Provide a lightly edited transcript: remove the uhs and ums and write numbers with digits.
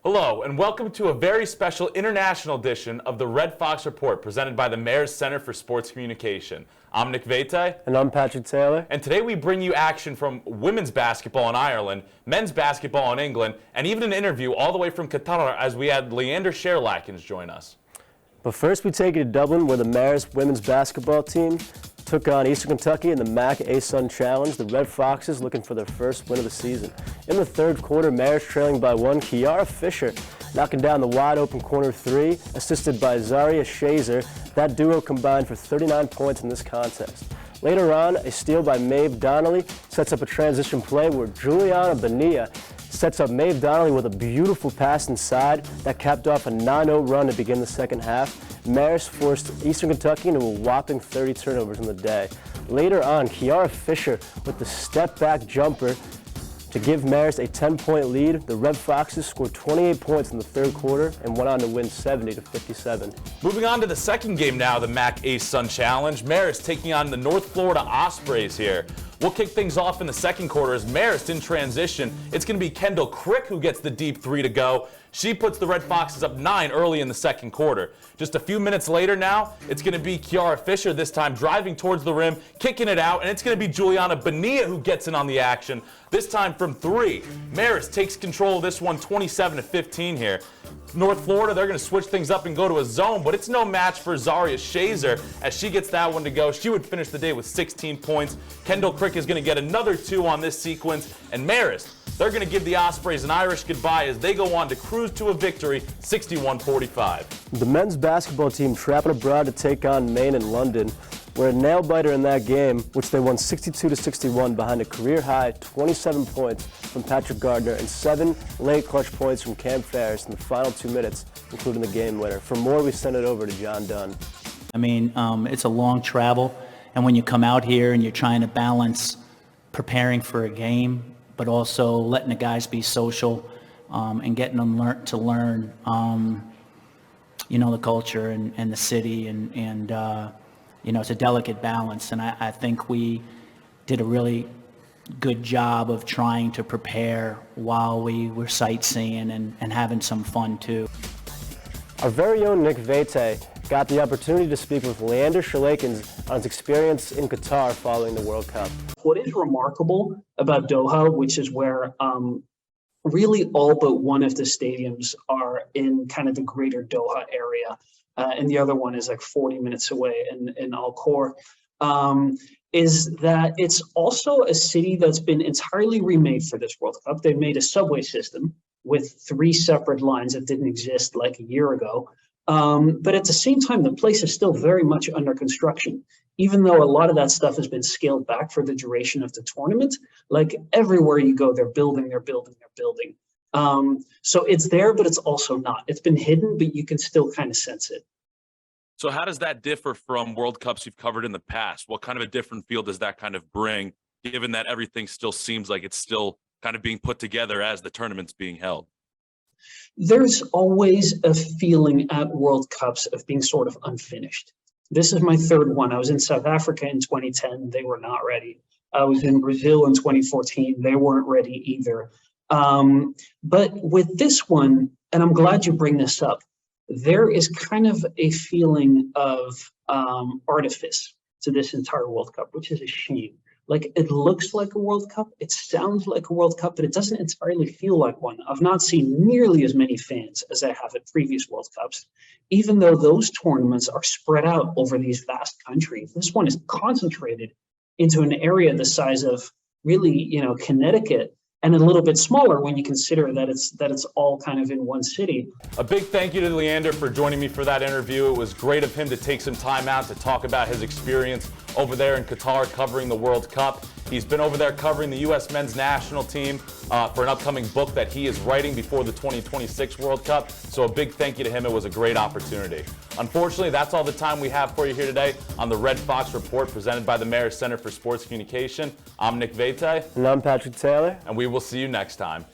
Hello, and welcome to a very special international edition of the Red Fox Report presented by the Marist Center for Sports Communication. I'm Nick Vete. And I'm Patrick Taylor. And today we bring you action from women's basketball in Ireland, men's basketball in England, and even an interview all the way from Qatar as we had Leander Sherlackens join us. But first we take you to Dublin, where the Marist women's basketball team took on Eastern Kentucky in the MAC ASUN Challenge. The Red Foxes looking for their first win of the season. In the third quarter, Marist trailing by one. Kiara Fisher knocking down the wide-open corner three, assisted by Zaria Shazer. That duo combined for 39 points in this contest. Later on, a steal by Maeve Donnelly sets up a transition play where Juliana Bonilla sets up Maeve Donnelly with a beautiful pass inside that capped off a 9-0 run to begin the second half. Marist forced Eastern Kentucky into a whopping 30 turnovers in the day. Later on, Kiara Fisher with the step-back jumper to give Marist a 10-point lead. The Red Foxes scored 28 points in the third quarter and went on to win 70-57. Moving on to the second game now, the MAC ASUN Challenge. Marist taking on the North Florida Ospreys here. We'll kick things off in the second quarter as Marist in transition. It's going to be Kendall Crick who gets the deep three to go. She puts the Red Foxes up 9 early in the second quarter. Just a few minutes later now, it's going to be Kiara Fisher this time driving towards the rim, kicking it out, and it's going to be Juliana Bonilla who gets in on the action, this time from 3. Marist takes control of this one 27-15 here. North Florida, they're going to switch things up and go to a zone, but it's no match for Zaria Shazer as she gets that one to go. She would finish the day with 16 points. Kendall Crick is going to get another 2 on this sequence, and Marist, they're going to give the Ospreys an Irish goodbye as they go on to cruise to a victory, 61-45. The men's basketball team traveled abroad to take on Maine in London, where a nail-biter in that game, which they won 62-61 behind a career-high 27 points from Patrick Gardner and 7 late clutch points from Cam Ferris in the final 2 minutes, including the game winner. For more, we send it over to John Dunn. I mean, it's a long travel, and when you come out here and you're trying to balance preparing for a game, but also letting the guys be social and getting them to learn, the culture and the city, and it's a delicate balance. And I think we did a really good job of trying to prepare while we were sightseeing and having some fun too. Our very own Nick Vete got the opportunity to speak with Leander Sherlackens on his experience in Qatar following the World Cup. What is remarkable about Doha, which is where really all but one of the stadiums are in kind of the greater Doha area, and the other one is like 40 minutes away in Al Khor, is that it's also a city that's been entirely remade for this World Cup. They made a subway system with 3 separate lines that didn't exist like a year ago. But at the same time, the place is still very much under construction. Even though a lot of that stuff has been scaled back for the duration of the tournament, like everywhere you go, they're building. So it's there, but it's also not. It's been hidden, but you can still kind of sense it. So how does that differ from World Cups you've covered in the past? What kind of a different feel does that kind of bring, given that everything still seems like it's still kind of being put together as the tournament's being held? There's always a feeling at World Cups of being sort of unfinished. This is my 3rd one. I was in South Africa in 2010. They were not ready. I was in Brazil in 2014. They weren't ready either. But with this one, and I'm glad you bring this up, there is kind of a feeling of artifice to this entire World Cup, which is a shame. Like, it looks like a World Cup, it sounds like a World Cup, but it doesn't entirely feel like one. I've not seen nearly as many fans as I have at previous World Cups, even though those tournaments are spread out over these vast countries. This one is concentrated into an area the size of really, Connecticut, and a little bit smaller when you consider that it's all kind of in one city. A big thank you to Leander for joining me for that interview. It was great of him to take some time out to talk about his experience over there in Qatar covering the World Cup. He's been over there covering the U.S. men's national team for an upcoming book that he is writing before the 2026 World Cup. So a big thank you to him. It was a great opportunity. Unfortunately, that's all the time we have for you here today on the Red Fox Report presented by the Marist Center for Sports Communication. I'm Nick Vete. And I'm Patrick Taylor. And we will see you next time.